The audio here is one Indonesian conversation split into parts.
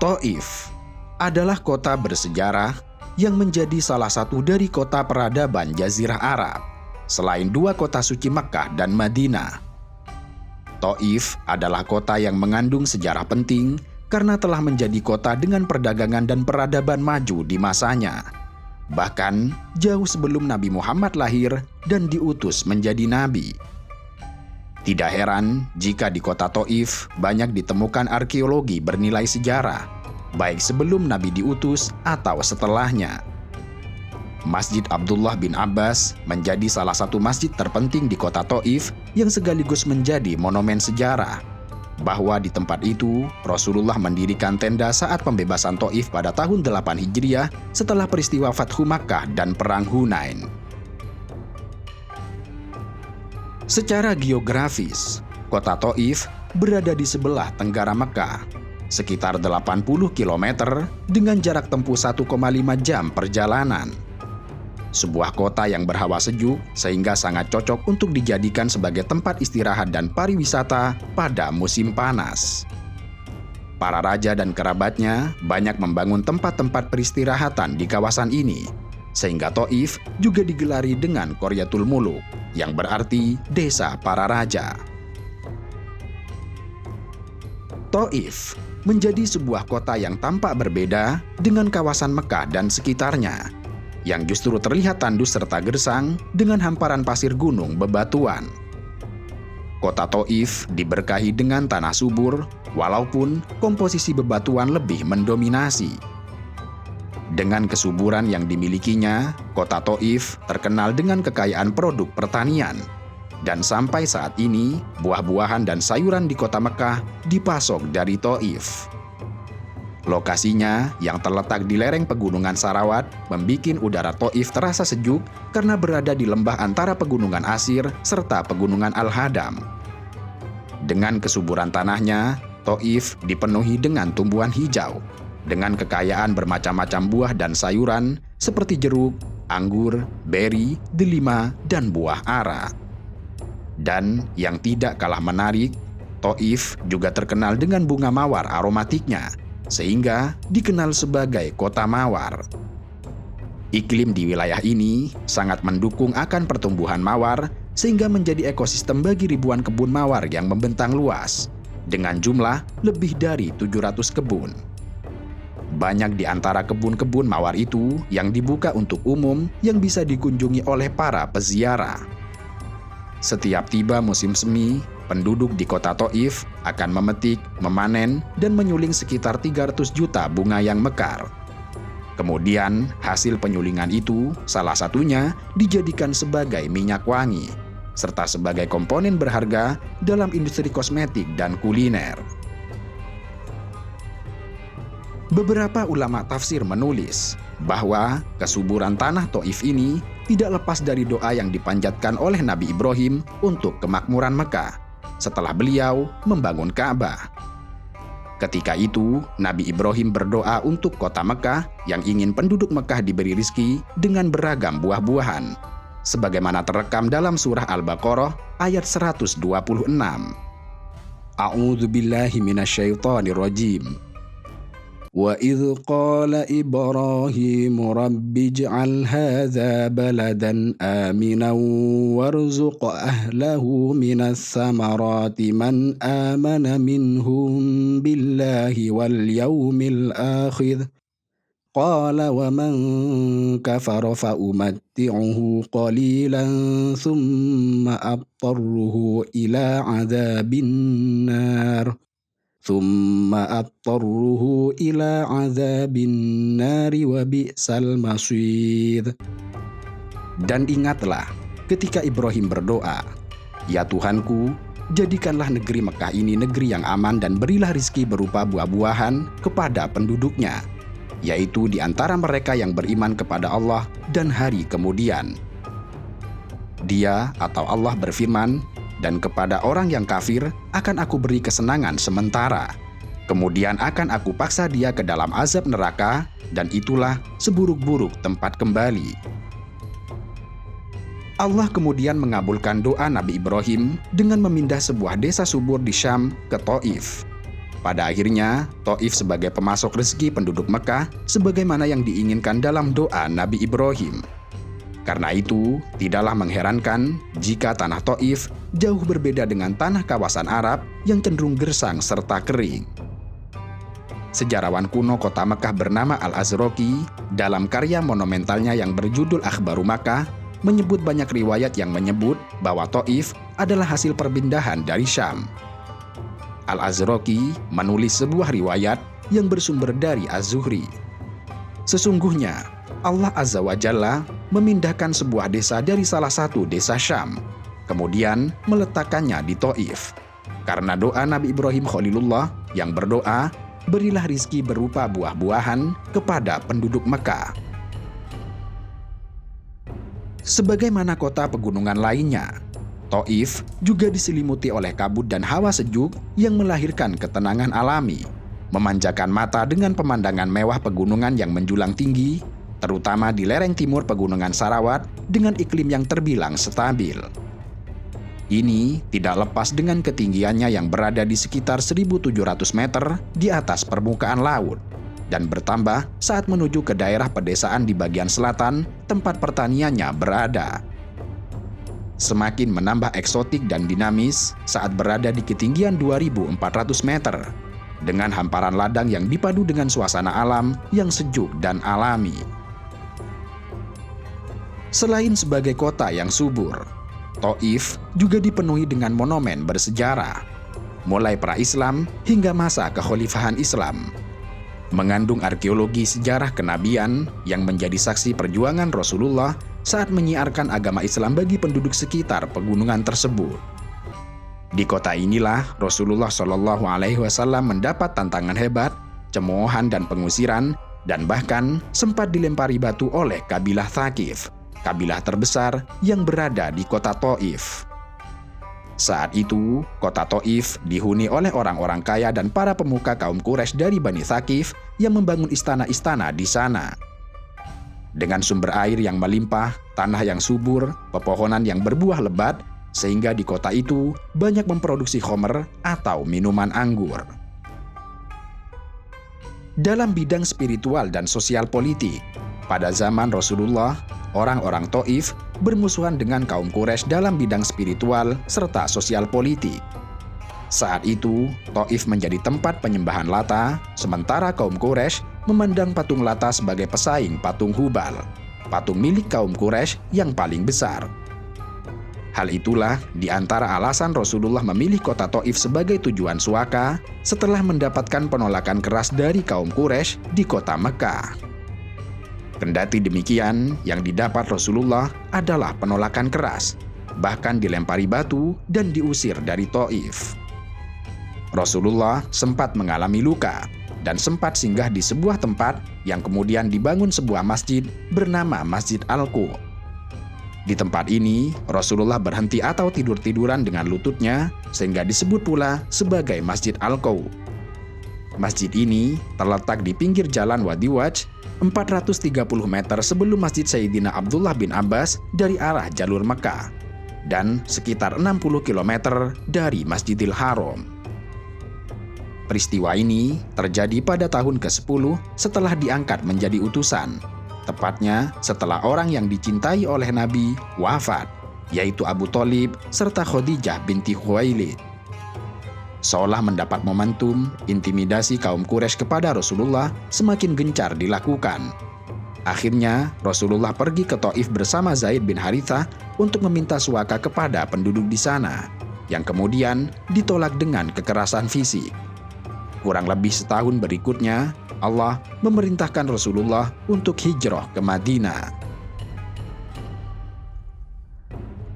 Taif adalah kota bersejarah yang menjadi salah satu dari kota peradaban Jazirah Arab, selain dua kota suci Mekkah dan Madinah. Taif adalah kota yang mengandung sejarah penting karena telah menjadi kota dengan perdagangan dan peradaban maju di masanya. Bahkan jauh sebelum Nabi Muhammad lahir dan diutus menjadi nabi. Tidak heran jika di kota Taif banyak ditemukan arkeologi bernilai sejarah, baik sebelum Nabi diutus atau setelahnya. Masjid Abdullah bin Abbas menjadi salah satu masjid terpenting di kota Taif yang sekaligus menjadi monumen sejarah. Bahwa di tempat itu, Rasulullah mendirikan tenda saat pembebasan Taif pada tahun 8 Hijriah setelah peristiwa Fathu Makkah dan Perang Hunain. Secara geografis, kota Taif berada di sebelah tenggara Mekkah, sekitar 80 km dengan jarak tempuh 1,5 jam perjalanan. Sebuah kota yang berhawa sejuk sehingga sangat cocok untuk dijadikan sebagai tempat istirahat dan pariwisata pada musim panas. Para raja dan kerabatnya banyak membangun tempat-tempat peristirahatan di kawasan ini, sehingga Taif juga digelari dengan Qaryatul Muluk, yang berarti desa para raja. Taif menjadi sebuah kota yang tampak berbeda dengan kawasan Mekkah dan sekitarnya, yang justru terlihat tandus serta gersang dengan hamparan pasir gunung bebatuan. Kota Taif diberkahi dengan tanah subur, walaupun komposisi bebatuan lebih mendominasi. Dengan kesuburan yang dimilikinya, kota Taif terkenal dengan kekayaan produk pertanian. Dan sampai saat ini, buah-buahan dan sayuran di kota Mekkah dipasok dari Taif. Lokasinya yang terletak di lereng pegunungan Sarawat membuat udara Taif terasa sejuk karena berada di lembah antara pegunungan Asir serta pegunungan Al-Hadam. Dengan kesuburan tanahnya, Taif dipenuhi dengan tumbuhan hijau, dengan kekayaan bermacam-macam buah dan sayuran seperti jeruk, anggur, beri, delima, dan buah ara. Dan yang tidak kalah menarik, Taif juga terkenal dengan bunga mawar aromatiknya, sehingga dikenal sebagai kota mawar. Iklim di wilayah ini sangat mendukung akan pertumbuhan mawar, sehingga menjadi ekosistem bagi ribuan kebun mawar yang membentang luas, dengan jumlah lebih dari 700 kebun. Banyak di antara kebun-kebun mawar itu yang dibuka untuk umum yang bisa dikunjungi oleh para peziarah. Setiap tiba musim semi, penduduk di kota Taif akan memetik, memanen, dan menyuling sekitar 300 juta bunga yang mekar. Kemudian, hasil penyulingan itu salah satunya dijadikan sebagai minyak wangi, serta sebagai komponen berharga dalam industri kosmetik dan kuliner. Beberapa ulama tafsir menulis bahwa kesuburan tanah Taif ini tidak lepas dari doa yang dipanjatkan oleh Nabi Ibrahim untuk kemakmuran Mekkah setelah beliau membangun Ka'bah. Ketika itu, Nabi Ibrahim berdoa untuk kota Mekkah yang ingin penduduk Mekkah diberi rizki dengan beragam buah-buahan, sebagaimana terekam dalam surah Al-Baqarah ayat 126. A'udzu billahi minasyaitonir rajim. وَإِذْ قَالَ إِبْرَاهِيمُ رَبِّ اجْعَلْ هَذَا بَلَدًا آمِنًا وَارْزُقْ أَهْلَهُ مِنَ الثَّمَرَاتِ مَنْ آمَنَ مِنْهُمْ بِاللَّهِ وَالْيَوْمِ الْآخِرِ قَالَ وَمَنْ كَفَرَ فَأُمَتِّعُهُ قَلِيلًا ثُمَّ أَضْطَرُّهُ إِلَى عَذَابِ النَّارِ وَبِئْسَ الْمَصِيرُ. Dan ingatlah ketika Ibrahim berdoa, "Ya Tuhanku, jadikanlah negeri Mekkah ini negeri yang aman dan berilah rizki berupa buah-buahan kepada penduduknya, yaitu di antara mereka yang beriman kepada Allah dan hari kemudian." Dia atau Allah berfirman, "Dan kepada orang yang kafir akan aku beri kesenangan sementara. Kemudian akan aku paksa dia ke dalam azab neraka, dan itulah seburuk-buruk tempat kembali." Allah kemudian mengabulkan doa Nabi Ibrahim dengan memindah sebuah desa subur di Syam ke Taif. Pada akhirnya, Taif sebagai pemasok rezeki penduduk Mekah sebagaimana yang diinginkan dalam doa Nabi Ibrahim. Karena itu, tidaklah mengherankan jika tanah Taif jauh berbeda dengan tanah kawasan Arab yang cenderung gersang serta kering. Sejarawan kuno kota Mekah bernama Al-Azraqi dalam karya monumentalnya yang berjudul Akhbaru Makkah menyebut banyak riwayat yang menyebut bahwa Taif adalah hasil perpindahan dari Syam. Al-Azraqi menulis sebuah riwayat yang bersumber dari Az-Zuhri. Sesungguhnya, Allah Azza wa Jalla memindahkan sebuah desa dari salah satu desa Syam, kemudian meletakkannya di Taif. Karena doa Nabi Ibrahim Khalilullah yang berdoa, berilah rizki berupa buah-buahan kepada penduduk Mekah. Sebagaimana kota pegunungan lainnya, Taif juga diselimuti oleh kabut dan hawa sejuk yang melahirkan ketenangan alami, memanjakan mata dengan pemandangan mewah pegunungan yang menjulang tinggi, terutama di lereng timur pegunungan Sarawat dengan iklim yang terbilang stabil. Ini tidak lepas dengan ketinggiannya yang berada di sekitar 1.700 meter di atas permukaan laut, dan bertambah saat menuju ke daerah pedesaan di bagian selatan tempat pertaniannya berada. Semakin menambah eksotik dan dinamis saat berada di ketinggian 2.400 meter, dengan hamparan ladang yang dipadu dengan suasana alam yang sejuk dan alami. Selain sebagai kota yang subur, Taif juga dipenuhi dengan monumen bersejarah, mulai pra-Islam hingga masa kekhalifahan Islam. Mengandung arkeologi sejarah kenabian yang menjadi saksi perjuangan Rasulullah saat menyiarkan agama Islam bagi penduduk sekitar pegunungan tersebut. Di kota inilah Rasulullah Shallallahu Alaihi Wasallam mendapat tantangan hebat, cemoohan dan pengusiran, dan bahkan sempat dilempari batu oleh kabilah Thaqif, kabilah terbesar yang berada di kota Taif. Saat itu, kota Taif dihuni oleh orang-orang kaya dan para pemuka kaum Quraisy dari Bani Thaqif yang membangun istana-istana di sana. Dengan sumber air yang melimpah, tanah yang subur, pepohonan yang berbuah lebat, sehingga di kota itu banyak memproduksi khamr atau minuman anggur. Dalam bidang spiritual dan sosial politik, pada zaman Rasulullah, orang-orang Taif bermusuhan dengan kaum Quraisy dalam bidang spiritual serta sosial politik. Saat itu, Taif menjadi tempat penyembahan Lata, sementara kaum Quraisy memandang patung Lata sebagai pesaing patung Hubal, patung milik kaum Quraisy yang paling besar. Hal itulah di antara alasan Rasulullah memilih kota Taif sebagai tujuan suaka setelah mendapatkan penolakan keras dari kaum Quraisy di kota Mekah. Kendati demikian, yang didapat Rasulullah adalah penolakan keras, bahkan dilempari batu dan diusir dari Taif. Rasulullah sempat mengalami luka dan sempat singgah di sebuah tempat yang kemudian dibangun sebuah masjid bernama Masjid Al-Qu. Di tempat ini, Rasulullah berhenti atau tidur-tiduran dengan lututnya, sehingga disebut pula sebagai Masjid Al-Qu. Masjid ini terletak di pinggir jalan Wadi Waj, 430 meter sebelum Masjid Sayyidina Abdullah bin Abbas dari arah jalur Mekah, dan sekitar 60 km dari Masjidil Haram. Peristiwa ini terjadi pada tahun ke-10 setelah diangkat menjadi utusan, tepatnya setelah orang yang dicintai oleh Nabi wafat, yaitu Abu Thalib serta Khadijah binti Khuwailid. Seolah mendapat momentum, intimidasi kaum Quraisy kepada Rasulullah semakin gencar dilakukan. Akhirnya, Rasulullah pergi ke Taif bersama Zaid bin Harithah untuk meminta suaka kepada penduduk di sana, yang kemudian ditolak dengan kekerasan fisik. Kurang lebih setahun berikutnya, Allah memerintahkan Rasulullah untuk hijrah ke Madinah.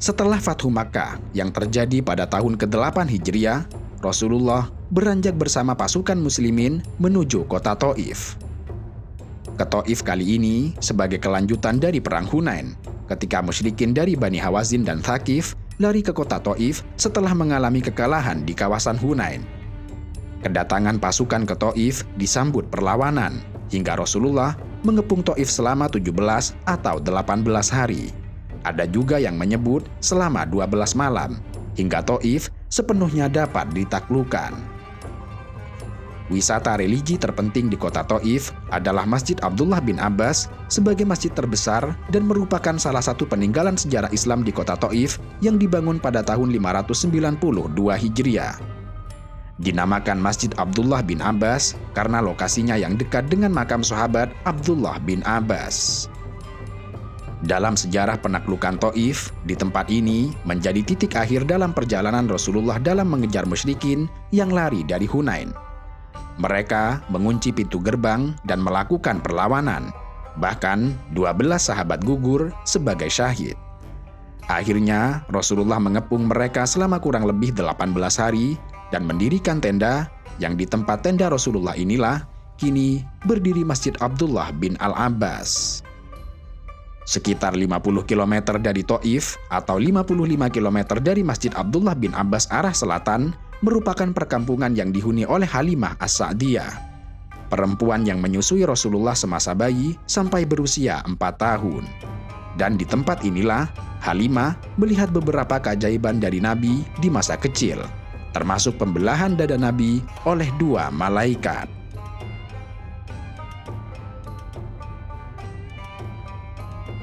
Setelah Fathu Makkah yang terjadi pada tahun ke-8 Hijriah, Rasulullah beranjak bersama pasukan muslimin menuju kota Taif. Ke Taif kali ini sebagai kelanjutan dari perang Hunain, ketika musyrikin dari Bani Hawazin dan Thaqif lari ke kota Taif setelah mengalami kekalahan di kawasan Hunain. Kedatangan pasukan ke Taif disambut perlawanan, hingga Rasulullah mengepung Taif selama 17 atau 18 hari. Ada juga yang menyebut selama 12 malam, hingga Taif sepenuhnya dapat ditaklukkan. wisata religi terpenting di kota Thaif adalah Masjid Abdullah bin Abbas sebagai masjid terbesar dan merupakan salah satu peninggalan sejarah Islam di kota Thaif yang dibangun pada tahun 592 Hijriah. Dinamakan Masjid Abdullah bin Abbas karena lokasinya yang dekat dengan makam sahabat Abdullah bin Abbas. Dalam sejarah penaklukan Thaif, di tempat ini menjadi titik akhir dalam perjalanan Rasulullah dalam mengejar musyrikin yang lari dari Hunain. Mereka mengunci pintu gerbang dan melakukan perlawanan. Bahkan 12 sahabat gugur sebagai syahid. Akhirnya Rasulullah mengepung mereka selama kurang lebih 18 hari dan mendirikan tenda yang di tempat tenda Rasulullah inilah kini berdiri Masjid Abdullah bin Al-Abbas. Sekitar 50 km dari Thaif atau 55 km dari Masjid Abdullah bin Abbas arah selatan merupakan perkampungan yang dihuni oleh Halimah As-Sa'diyah, perempuan yang menyusui Rasulullah semasa bayi sampai berusia 4 tahun. Dan di tempat inilah Halimah melihat beberapa keajaiban dari Nabi di masa kecil, termasuk pembelahan dada Nabi oleh 2 malaikat.